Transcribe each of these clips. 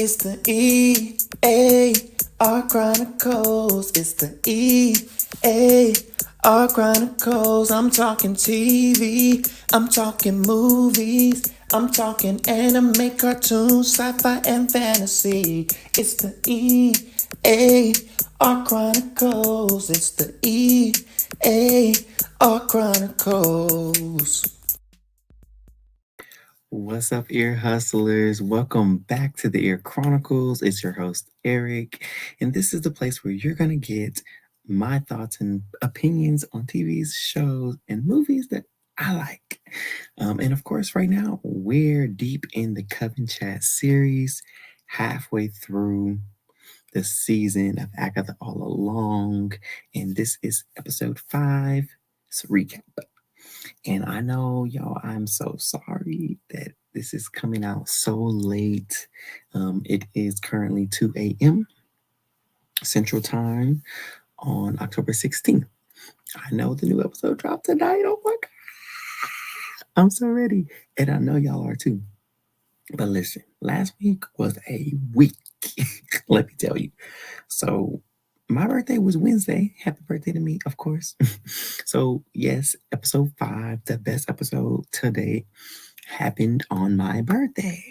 It's the E.A.R. Chronicles. It's the E.A.R. Chronicles. I'm talking TV. I'm talking movies. I'm talking anime, cartoons, sci-fi, and fantasy. It's the E.A.R. Chronicles. It's the E.A.R. Chronicles. What's up, EARHustlers? Welcome back to the E.A.R Chronicles. It's your host, Eric, and this is the place where you're going to get my thoughts and opinions on TVs, shows, and movies that I like. And of course, right now, we're deep in the Coven Chat series, halfway through the season of Agatha All Along, and this is episode 5. It's a recap. And I know, y'all, I'm so sorry that this is coming out so late. It is currently 2 a.m. Central Time on October 16th. I know the new episode dropped tonight. Oh my God. I'm so ready. And I know y'all are too. But listen, last week was a week, let me tell you. So my birthday was Wednesday. Happy birthday to me, of course. So yes, episode 5, the best episode to date, happened on my birthday.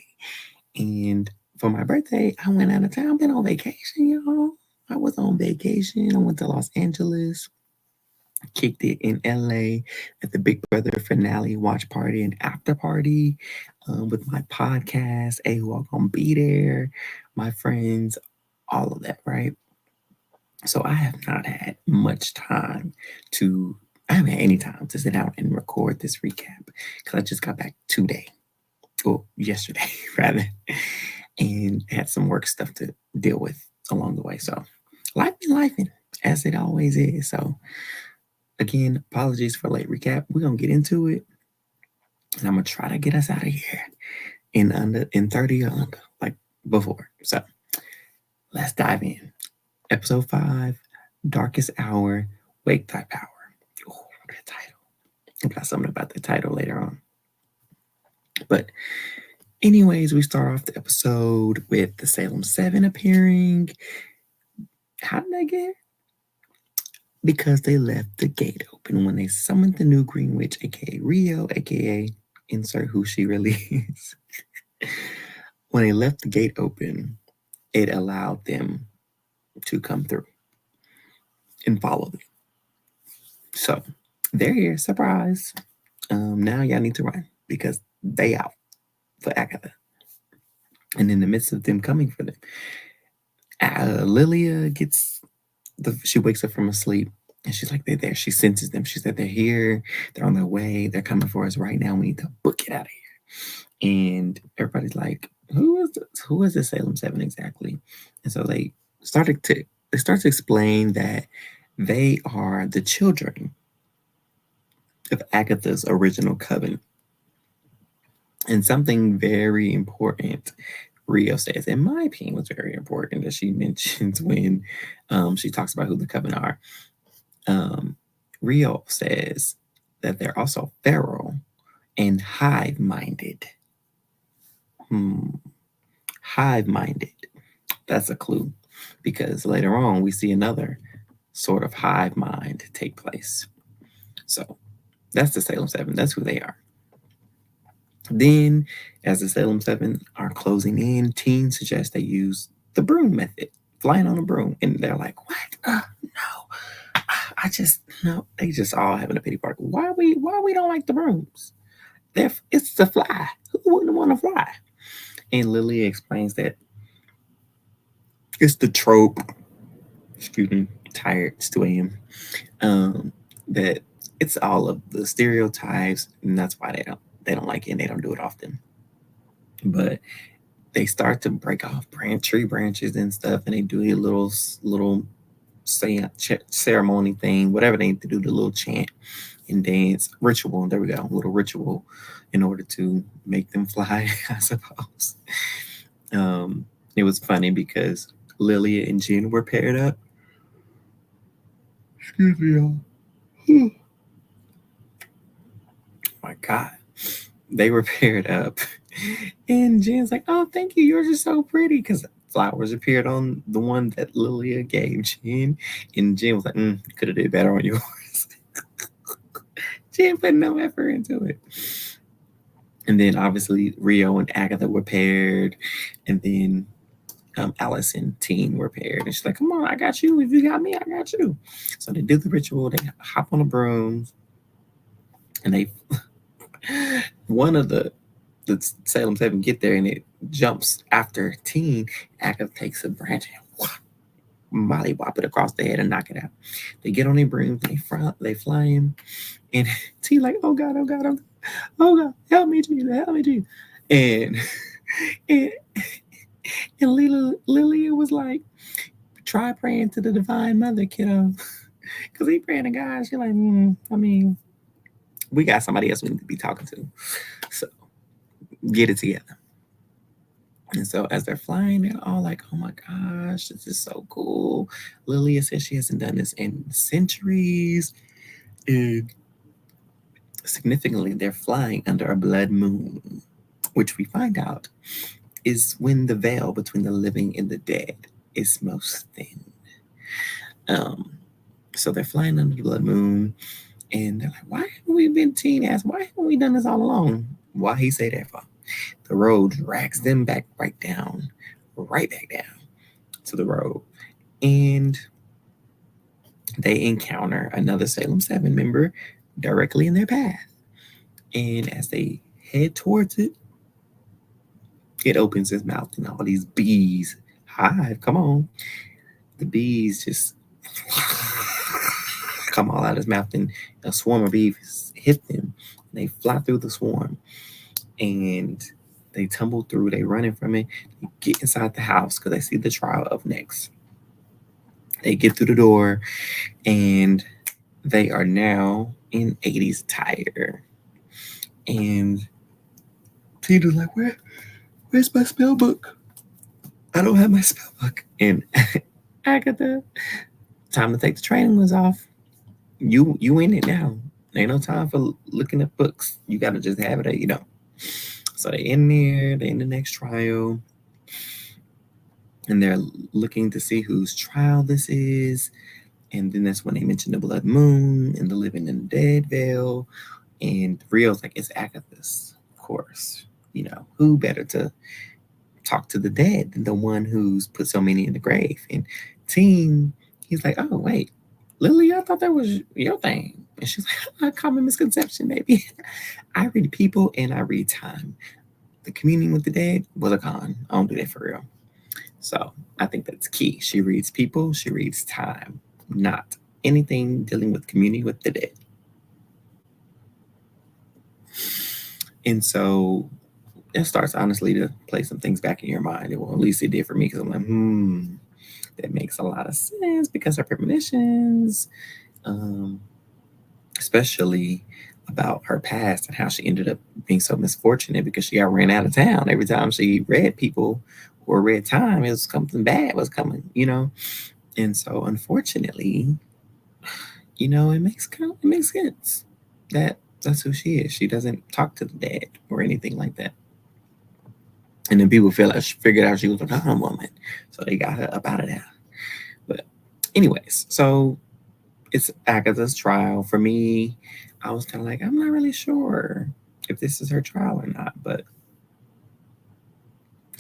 And for my birthday, I went out of town, been on vacation, y'all. I was on vacation. I went to Los Angeles, kicked it in LA at the Big Brother finale watch party and after party with my podcast, A Who All Gonna Be There, my friends, all of that, right? So I have not had much time I haven't had any time to sit down and record this recap because I just got back today, or yesterday rather, and had some work stuff to deal with along the way. So life been lifing as it always is. So again, apologies for late recap. We're gonna get into it, and I'm gonna try to get us out of here in 30 or under, like before. So let's dive in. Episode 5, Darkest Hour, Wake Thy Power. Oh, that title. I got something about the title later on. But anyways, we start off the episode with the Salem 7 appearing. How did they get here? Because they left the gate open when they summoned the new Green Witch, aka Rio, aka insert who she really is. When they left the gate open, it allowed them to come through and follow them. So they're here, surprise. Now y'all need to run because they out for Agatha. And in the midst of them coming for them, Lilia she wakes up from a sleep and she's like, they're there. She senses them. She said, they're here. They're on their way. They're coming for us right now. We need to book it out of here. And everybody's like, who is the Salem 7 exactly? And so they start to explain that they are the children of Agatha's original coven. And something very important Rio says, in my opinion, was very important that she mentions when she talks about who the coven are. Rio says that they're also feral and hive-minded. Hive-minded. That's a clue because later on we see another sort of hive mind take place. So that's the Salem 7. That's who they are. Then, as the Salem 7 are closing in, teens suggest they use the broom method, flying on a broom. And they're like, what? No. No. They just all having a pity party. Why we don't like the brooms? It's the fly. Who wouldn't want to fly? And Lily explains that it's the trope. Excuse me, tired, it's 2 a.m. That it's all of the stereotypes, and that's why they don't like it and they don't do it often. But they start to break off tree branches and stuff, and they do a little ceremony thing, whatever they need to do, the little chant and dance ritual. There we go, little ritual in order to make them fly, I suppose. It was funny because Lilia and Jen were paired up. Excuse me, y'all. Oh my God. They were paired up And Jen's like, oh, thank you. Yours is so pretty. Because flowers appeared on the one that Lilia gave Jen. And Jen was like, could have did better on yours. Jen put no effort into it. And then obviously Rio and Agatha were paired. And then Alice and Teen were paired. And she's like, come on, I got you. If you got me, I got you. So they do the ritual. They hop on the brooms. And they, one of the Salem 7 get there and it jumps after Teen. Agatha takes a branch and molly whop it across the head and knock it out. They get on their brooms, they fly in, and T like, oh God, oh God, oh God, oh God, help me, Jesus, help me, Jesus. And and, and Lilia was like, try praying to the Divine Mother, kiddo. Because he praying to God. She's like, I mean, we got somebody else we need to be talking to. So get it together. And so as they're flying, they're all like, oh my gosh, this is so cool. Lilia says she hasn't done this in centuries. And significantly, they're flying under a blood moon, which we find out is when the veil between the living and the dead is most thin. So they're flying under the blood moon, and they're like, why haven't we been teen ass? Why haven't we done this all along? Why he say that for? The road drags them back right back down to the road. And they encounter another Salem 7 member directly in their path. And as they head towards it, it opens its mouth and all these bees hive. Come on. The bees just come all out of his mouth, and a swarm of bees hit them. They fly through the swarm and they tumble through. They running from it. They get inside the house because they see the trial up next. They get through the door and they are now in 80s attire. And Peter's like, where's my spell book? I don't have my spell book. And Agatha, time to take the training wheels off. You in it now. Ain't no time for looking at books. You gotta just have it, So they in there, they in the next trial. And they're looking to see whose trial this is. And then that's when they mention the blood moon and the living and the dead veil. And Rio's like, it's Agatha's, of course. Who better to talk to the dead than the one who's put so many in the grave? And Teen, he's like, oh, wait, Lily, I thought that was your thing. And she's like, a common misconception, maybe. I read people and I read time. The communion with the dead was a con. I don't do that for real. So I think that's key. She reads people, she reads time, not anything dealing with community with the dead. And so it starts honestly to play some things back in your mind. Well, at least it did for me, because I'm like, that makes a lot of sense because her premonitions, especially about her past and how she ended up being so misfortunate because she got ran out of town. Every time she read people or read time, it was something bad was coming, And so unfortunately, it makes sense that that's who she is. She doesn't talk to the dead or anything like that. And then people figured out she was a con woman. So they got her up out of there. But anyways, so it's Agatha's trial. For me, I was kind of like, I'm not really sure if this is her trial or not, but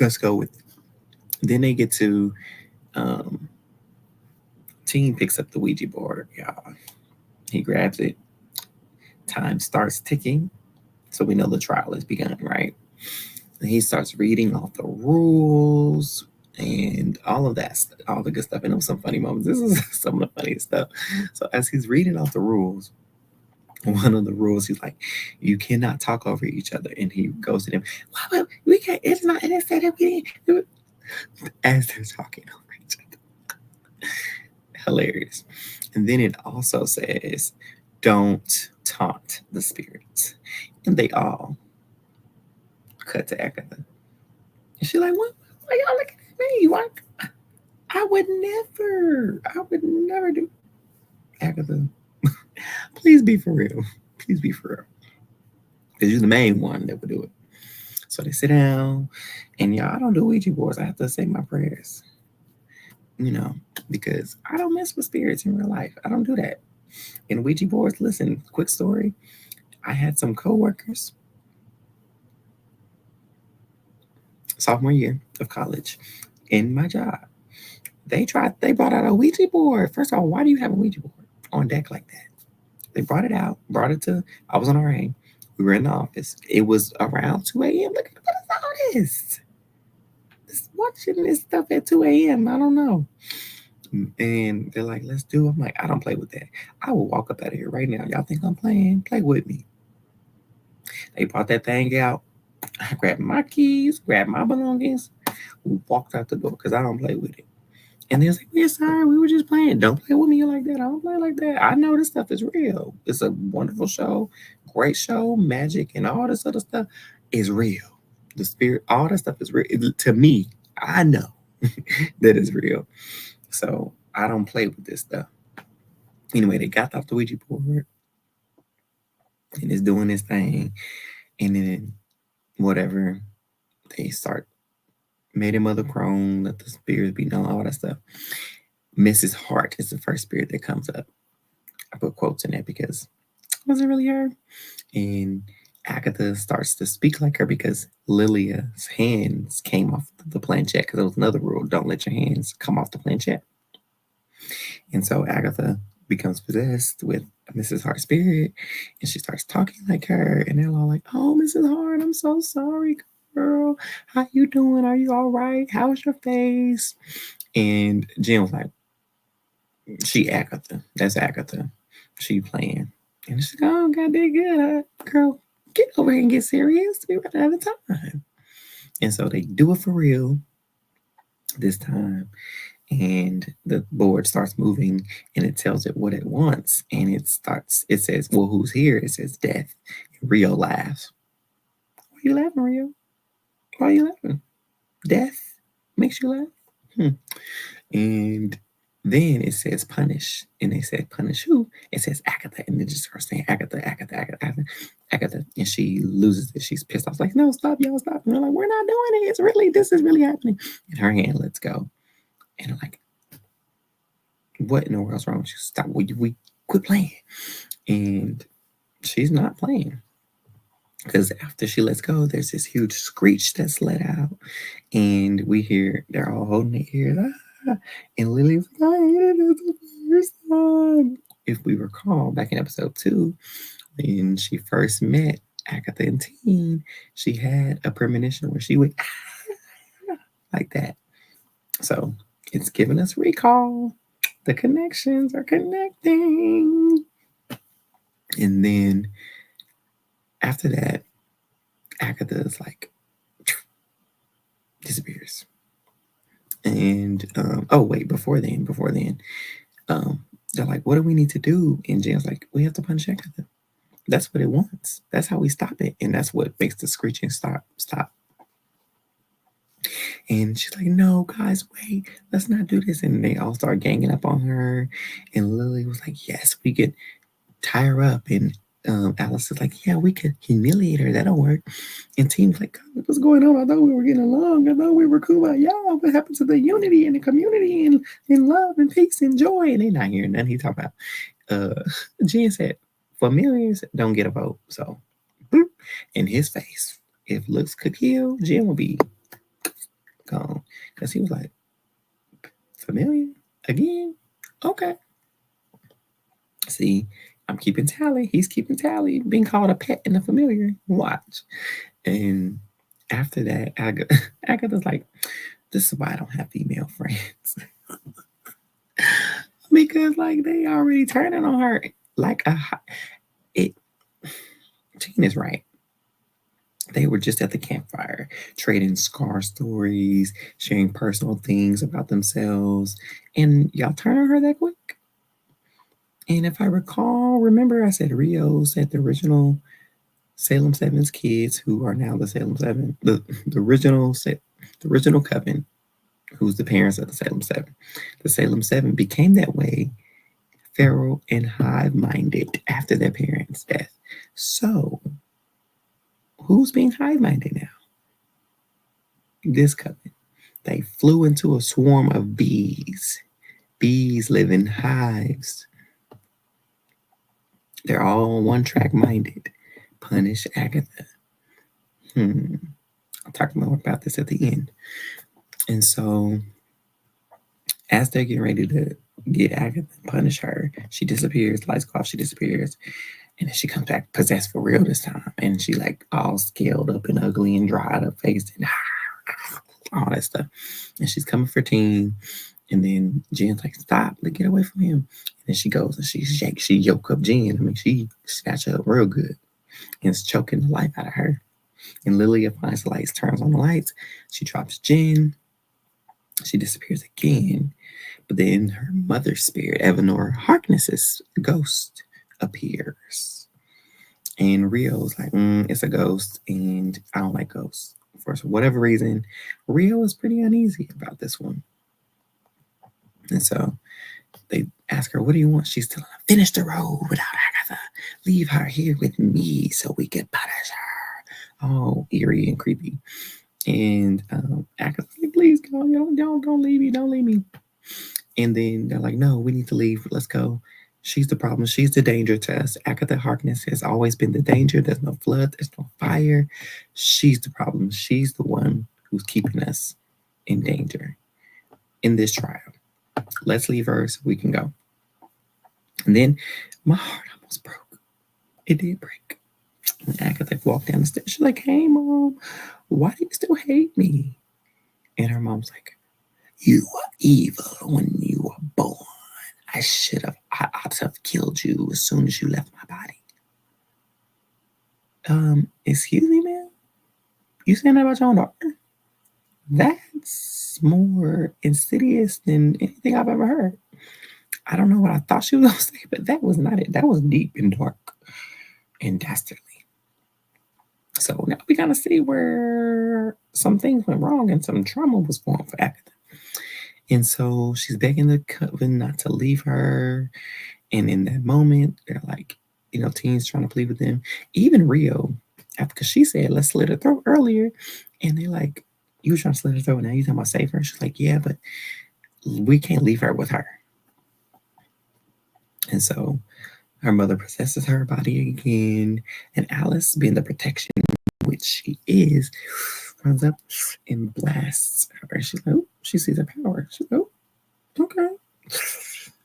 let's go with it. Then they get to Teen picks up the Ouija board, y'all. He grabs it. Time starts ticking. So we know the trial has begun, right? And he starts reading off the rules and all of that, all the good stuff. And there was some funny moments. This is some of the funniest stuff. So as he's reading off the rules, one of the rules, he's like, you cannot talk over each other. And he goes to them, well, we can't, it's not, and it said that we didn't. As they're talking over each other. Hilarious. And then it also says, don't taunt the spirits. And they all cut to Agatha. And she's like, what? Why y'all looking at me? Why? I would never do. Agatha, please be for real. Please be for real. Because you're the main one that would do it. So they sit down, and y'all, I don't do Ouija boards. I have to say my prayers, you know, because I don't mess with spirits in real life. I don't do that. And Ouija boards, listen, quick story. I had some coworkers sophomore year of college in my job. They brought out a Ouija board. First of all, why do you have a Ouija board on deck like that? They brought it out, brought it to, I was on RA. We were in the office. It was around 2 a.m. Look, what is all this? Watching this stuff at 2 a.m. I don't know. And they're like, let's do it. I'm like, I don't play with that. I will walk up out of here right now. Y'all think I'm playing? Play with me. They brought that thing out. I grabbed my keys, grabbed my belongings, walked out the door because I don't play with it. And they was like, we're sorry, we were just playing. Don't play with me like that. I don't play like that. I know this stuff is real. It's a wonderful show, great show, magic, and all this other stuff is real. The spirit, all that stuff is real. To me, I know that is real. So I don't play with this stuff. Anyway, they got off the Ouija board and it's doing this thing. And then whatever, they start made a mother crone, let the spirits be known, all that stuff. Mrs. Hart is the first spirit that comes up. I put quotes in there because it wasn't really her. And Agatha starts to speak like her because Lilia's hands came off the planchette because there was another rule: don't let your hands come off the planchette. And so Agatha becomes possessed with Mrs. Hart's spirit, and she starts talking like her. And they're all like, "Oh, Mrs. Hart, I'm so sorry, girl. How you doing? Are you all right? How's your face?" And Jen was like, "She Agatha. That's Agatha. She playing." And she's like, "Oh, God, they good, girl. Get over here and get serious. We run out of time." And so they do it for real this time. And the board starts moving and it tells it what it wants. And it says, well, who's here? It says death. And Rio laughs. Why are you laughing, Rio? Why are you laughing? Death makes you laugh? And then it says punish. And they said, punish who? It says Agatha. And it just starts saying Agatha, Agatha, Agatha, Agatha, Agatha. And she loses it. She's pissed off. Like, no, stop, y'all, stop. And they're like, we're not doing it. This is really happening. And her hand lets go. And I'm like, what in the world's wrong with you? Stop. We quit playing. And she's not playing. Because after she lets go, there's this huge screech that's let out. And we hear they're all holding their ears. Ah, and Lily's like, I hated it the first time. If we recall back in episode 2, when she first met Agatha and Teen, she had a premonition where she would like that. So it's giving us recall. The connections are connecting. And then after that, Agatha is like disappears. And before then, they're like, what do we need to do? And Jen's like, we have to punish Agatha. That's what it wants. That's how we stop it. And that's what makes the screeching stop. And she's like, no, guys, wait, let's not do this. And they all start ganging up on her. And Lily was like, yes, we could tie her up. And Alice is like, yeah, we could humiliate her. That'll work. And Team's like, what's going on? I thought we were getting along. I thought we were cool. Y'all, what happened to the unity and the community and love and peace and joy? And they not hearing nothing he talking about. Jen said, familiars don't get a vote. So, boop, in his face, if looks could kill, Jen will be gone. Because he was like, familiar? Again? Okay. See, I'm keeping tally. He's keeping tally. Being called a pet and a familiar. Watch. And after that, Agatha's like, this is why I don't have female friends. Because, like, they already turning on her. Like, Teen is right. They were just at the campfire, trading scar stories, sharing personal things about themselves. And y'all turn on her that quick? And if I remember I said Rio said the original Salem 7's kids, who are now the Salem 7, the original Coven, who's the parents of the Salem 7. The Salem 7 became that way, feral and hive-minded after their parents' death. So, who's being hive-minded now? this coven. They flew into a swarm of bees. Bees live in hives. They're all one-track minded. Punish Agatha. I'll talk more about this at the end. And so, as they're getting ready to get Agatha and punish her, she disappears. Lights go off. She disappears. And then she comes back possessed for real this time. And she like all scaled up and ugly and dried up faced and all that stuff. And she's coming for Teen. And then Jen's like, stop, like, get away from him. And then she goes and she yoke up Jen. I mean, she snatched her up real good and is choking the life out of her. And Lilia finds the lights, turns on the lights. She drops Jen. She disappears again. But then her mother's spirit, Evanor Harkness's ghost, appears. And Rio's like, it's a ghost, and I don't like ghosts. For whatever reason, Rio is pretty uneasy about this one. And so they ask her, what do you want? She's telling them, finish the road without Agatha. Leave her here with me so we can punish her. Oh, eerie and creepy. And Agatha's like, please go, don't leave me, don't leave me. And then they're like, no, we need to leave. Let's go. She's the problem. She's the danger to us. Agatha Harkness has always been the danger. There's no flood. There's no fire. She's the problem. She's the one who's keeping us in danger in this trial. Let's leave her so we can go. And then my heart almost broke. It did break. And Agatha walked down the stairs. She's like, hey, Mom, why do you still hate me? And her mom's like, you were evil when you were born. I ought to have killed you as soon as you left my body. Excuse me, ma'am? You saying that about your own daughter? That's more insidious than anything I've ever heard. I don't know what I thought she was going to say, but that was not it. That was deep and dark and dastardly. So now we got to see where some things went wrong and some trauma was formed for Agatha. And so she's begging the coven not to leave her. And in that moment, they're like, Teen's trying to plead with them. Even Rio, because she said, let's slit her throat earlier. And they're like, you were trying to slit her throat, now you talking about save her? She's like, yeah, but we can't leave her with her. And so her mother possesses her body again. And Alice, being the protection which she is, runs up and blasts her. She's like, oh, she sees her power. She's like, oh, okay.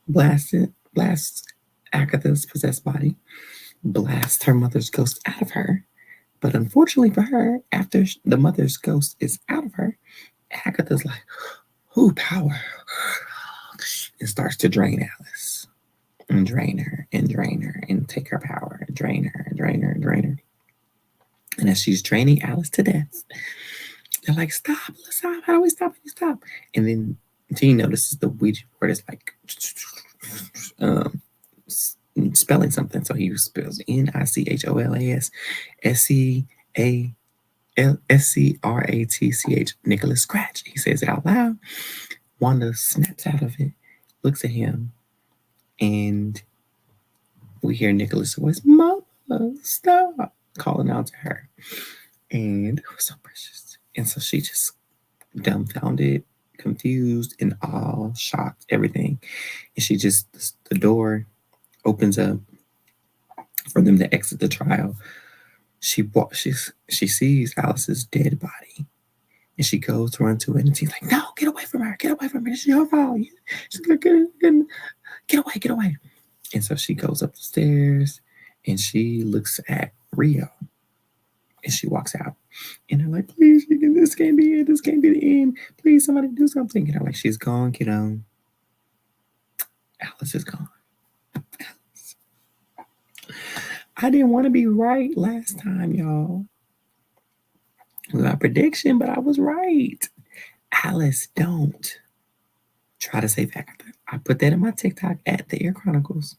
Blasts Agatha's possessed body. Blasts her mother's ghost out of her. But unfortunately for her, after the mother's ghost is out of her, Agatha's like, ooh, power. And starts to drain Alice. And drain her and drain her and take her power and drain her and drain her and drain her. And as she's draining Alice to death, they're like, stop. How do we stop? Stop. And then Teen notices the Ouija board is like spelling something. So he spells Nicholas SCRATCH, Nicholas Scratch. He says it out loud. Wanda snaps out of it, looks at him, and we hear Nicholas' voice, Mama, stop, calling out to her. And it was so precious. And so she just dumbfounded, confused, and all shocked, everything. And the door opens up for them to exit the trial. She sees Alice's dead body. And she goes to run to it, and she's like, no, get away from her. Get away from her. It's your fault. She's like, get away. And so she goes up the stairs, and she looks at Rio. And she walks out. And they're like, please, this can't be it. This can't be the end. Please, somebody do something. And they're like, she's gone, kiddo. Alice is gone. Alice. I didn't want to be right last time, y'all. It was my prediction, but I was right. Alice, don't try to save Agatha. I put that in my TikTok at the E.A.R Chronicles.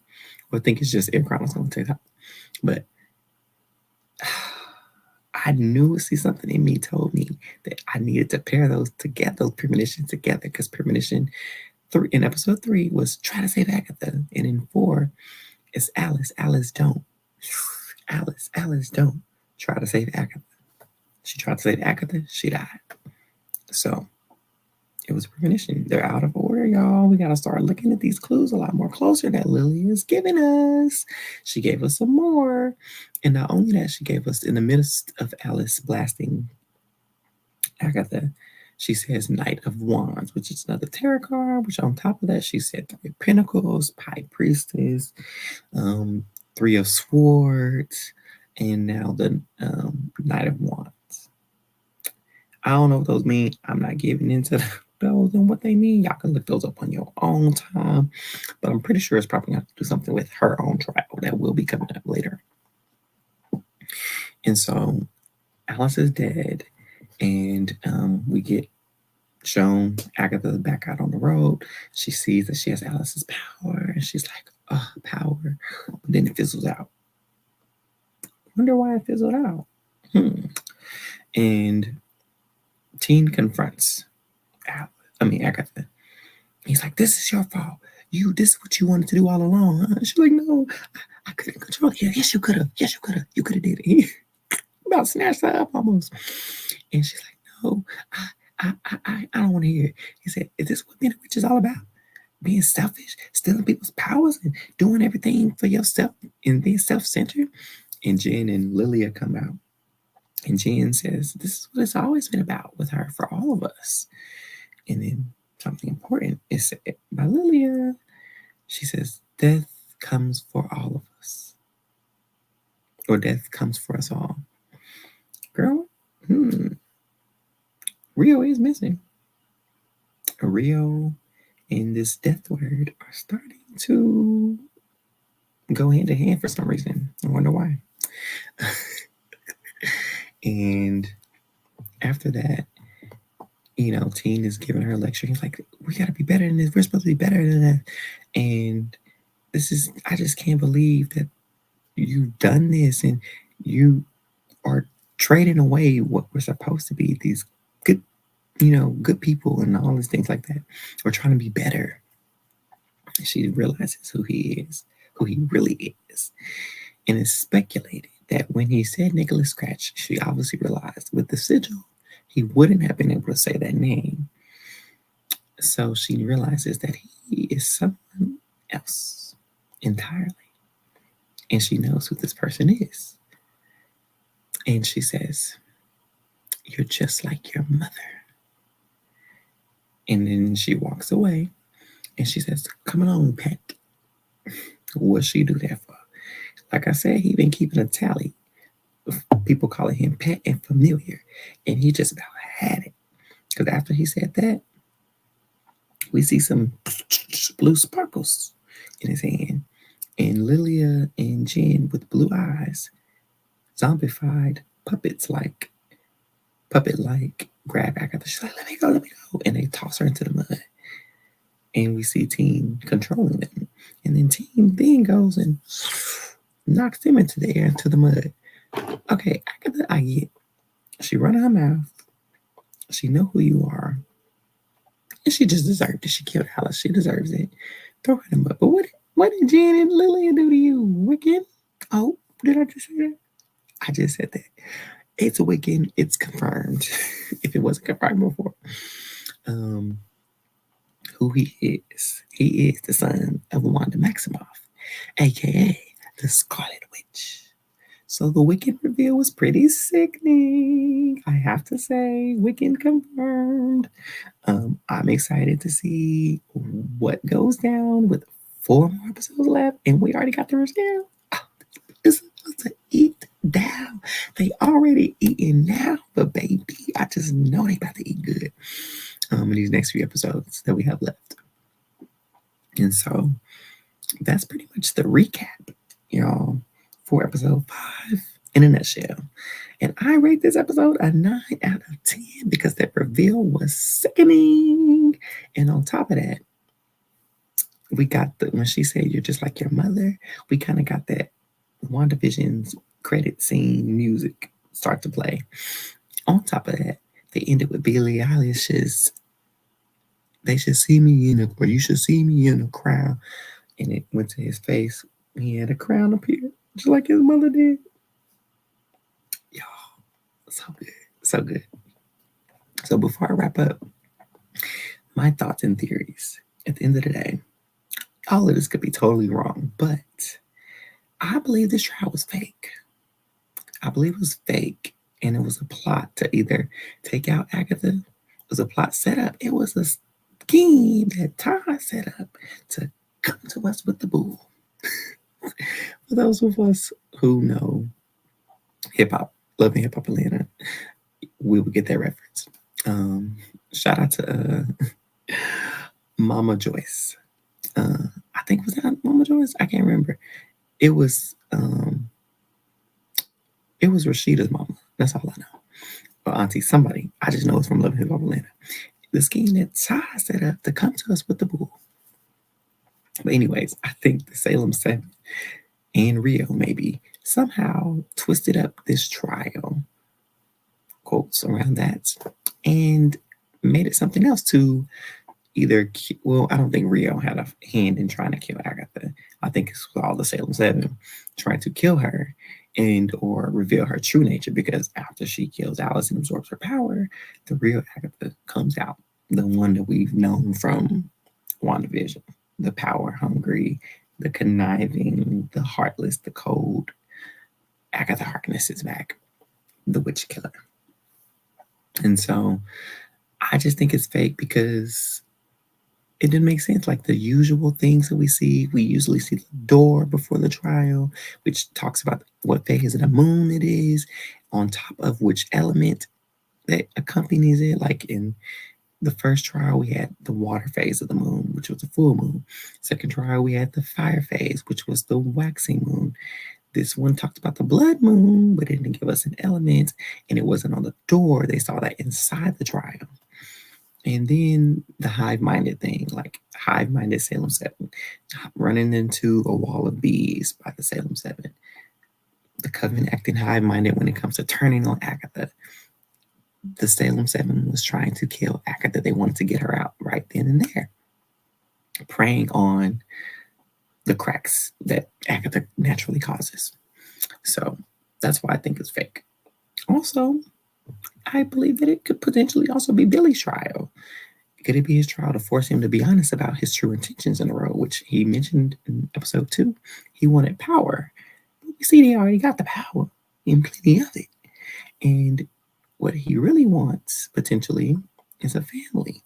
Or I think it's just E.A.R Chronicles on TikTok. But I knew, something in me told me that I needed to pair those together, those premonitions together, because premonition 3 in episode 3 was try to save Agatha, and in 4 it's Alice. Alice, don't. Alice, don't try to save Agatha. She tried to save Agatha. She died. So it was premonition. They're out of order, y'all. We got to start looking at these clues a lot more closer that Lily is giving us. She gave us some more. And not only that, she gave us in the midst of Alice blasting Agatha, she says Knight of Wands, which is another tarot card, which on top of that, she said Three of Pentacles, High Priestess, Three of Swords, and now the Knight of Wands. I don't know what those mean. I'm not giving into those and what they mean. Y'all can look those up on your own time. But I'm pretty sure it's probably going to do something with her own trial that will be coming up later. And so Alice is dead. And we get shown Agatha back out on the road. She sees that she has Alice's power. And she's like, oh, power. But then it fizzles out. Wonder why it fizzled out. And Teen confronts Agatha. He's like, this is your fault. This is what you wanted to do all along. Huh? She's like, no, I couldn't control it. Yes, you could have. Yes, you could have. You could have did it. He about snatched her up almost. And she's like, no, I don't want to hear it. He said, is this what being a witch is all about? Being selfish, stealing people's powers, and doing everything for yourself and being self-centered? And Jen and Lilia come out. And Jen says, this is what it's always been about with her for all of us. And then something important is said by Lilia. She says, death comes for all of us. Or death comes for us all. Girl, Rio is missing. Rio and this death word are starting to go hand in hand for some reason. I wonder why. And after that, Teen is giving her a lecture. He's like, we got to be better than this. We're supposed to be better than that. And I just can't believe that you've done this and you are trading away what we're supposed to be, these good, good people and all these things like that. We're trying to be better. And she realizes who he is, who he really is. And it's speculated that when he said Nicholas Scratch, she obviously realized with the sigil, he wouldn't have been able to say that name. So she realizes that he is someone else entirely. And she knows who this person is. And she says, you're just like your mother. And then she walks away and she says, come along, pet. What'd she do that for? Like I said, he been keeping a tally of people calling him pet and familiar. And he just about had it. Because after he said that, we see some blue sparkles in his hand. And Lilia and Jen with blue eyes, zombified puppet-like, grab Agatha. She's like, let me go. And they toss her into the mud. And we see Teen controlling them. And then Teen then goes and knocks them into the air, into the mud. Okay, Agatha, I get. She run her mouth. She know who you are. And she just deserved it. She killed Alice. She deserves it. Throw her in the mud. But what did Jen and Lilia do to you? Wicked? Oh, did I just say that? I just said that. It's a Wiccan. It's confirmed. If it wasn't confirmed before. Who he is. He is the son of Wanda Maximoff, a.k.a. the Scarlet Witch. So the Wiccan reveal was pretty sickening. I have to say, Wiccan confirmed. I'm excited to see what goes down with 4 more episodes left, and we already got the reveal. It's supposed to eat down. They already eating now, but baby, I just know they about to eat good in these next few episodes that we have left. And so that's pretty much the recap, y'all, for episode 5 in a nutshell. And I rate this episode a 9 out of 10 because that reveal was sickening. And on top of that, we got when she said you're just like your mother, we kind of got that WandaVision's credit scene music start to play. On top of that, they ended with Billie Eilish's "They Should See Me in or You Should See Me in a Crown," and it went to his face. He had a crown appear, just like his mother did. Y'all, so good, so good. So before I wrap up, my thoughts and theories. At the end of the day, all of this could be totally wrong, but I believe this trial was fake. I believe it was fake, and it was a plot to either take out Agatha. It was a plot set up. It was a scheme that Todd set up to come to us with the bull. For those of us who know hip hop, loving hip hop Atlanta, we will get that reference. Shout out to Mama Joyce. I think was that Mama Joyce? I can't remember. It was Rashida's mama. That's all I know. Or auntie, somebody. I just know it's from Loving Hip Hop Atlanta. The scheme that Ty set up to come to us with the bull. But anyways, I think the Salem 7 and Rio maybe somehow twisted up this trial, quotes around that, and made it something else to either, well, I don't think Rio had a hand in trying to kill Agatha. I think it was all the Salem 7 trying to kill her and or reveal her true nature, because after she kills Alice and absorbs her power, the real Agatha comes out, the one that we've known from WandaVision, the power hungry, the conniving, the heartless, the cold. Agatha Harkness is back, the witch killer. And so I just think it's fake because it didn't make sense. Like the usual things that we see, we usually see the door before the trial, which talks about what phase of the moon it is, on top of which element that accompanies it. Like in the first trial, we had the water phase of the moon, which was the full moon. Second trial, we had the fire phase, which was the waxing moon. This one talked about the blood moon, but it didn't give us an element, and it wasn't on the door. They saw that inside the trial. And then the hive-minded thing, like hive-minded Salem 7, running into a wall of bees by the Salem 7. The Coven acting hive-minded when it comes to turning on Agatha. The Salem 7 was trying to kill Agatha. They wanted to get her out right then and there, preying on the cracks that Agatha naturally causes. So that's why I think it's fake. Also, I believe that it could potentially also be Billy's trial. Could it be his trial to force him to be honest about his true intentions in the role, which he mentioned in episode 2? He wanted power. But we see he already got the power and plenty of it. And what he really wants, potentially, is a family,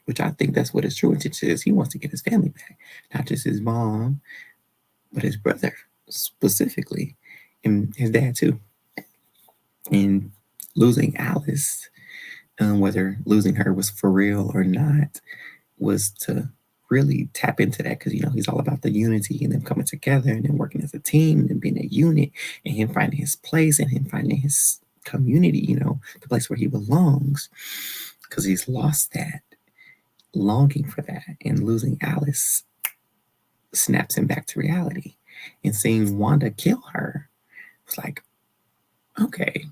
which I think that's what his true intention is. He wants to get his family back, not just his mom, but his brother specifically, and his dad too. And losing Alice, whether losing her was for real or not, was to really tap into that, because he's all about the unity and them coming together and then working as a team and being a unit, and him finding his place and him finding his community, the place where he belongs, because he's lost that, longing for that. And losing Alice snaps him back to reality, and seeing Wanda kill her, it's like, okay,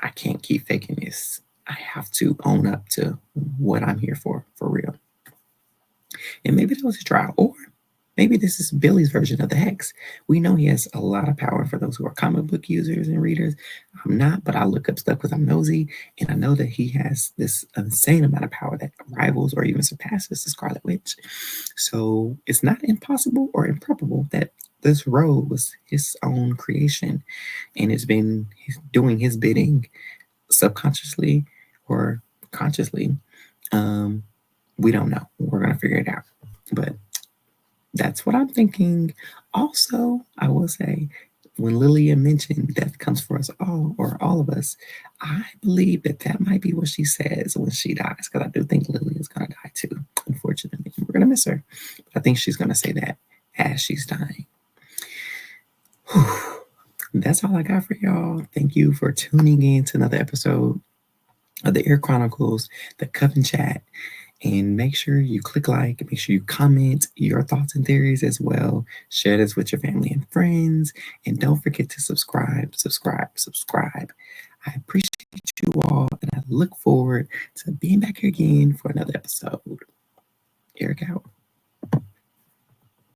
I can't keep faking this. I have to own up to what I'm here for real. And maybe that was his trial, or maybe this is Billy's version of the Hex. We know he has a lot of power for those who are comic book users and readers. I'm not, but I look up stuff because I'm nosy, and I know that he has this insane amount of power that rivals or even surpasses the Scarlet Witch. So it's not impossible or improbable that this role was his own creation, and it's been doing his bidding subconsciously or consciously. We don't know. We're going to figure it out. But that's what I'm thinking. Also, I will say, when Lillian mentioned death comes for us all, or all of us, I believe that might be what she says when she dies, because I do think Lily is going to die too, unfortunately. We're going to miss her. But I think she's going to say that as she's dying. That's all I got for y'all. Thank you for tuning in to another episode of the E.A.R Chronicles, the Coven Chat. And make sure you click like, make sure you comment your thoughts and theories as well. Share this with your family and friends. And don't forget to subscribe. I appreciate you all, and I look forward to being back here again for another episode. Eric out.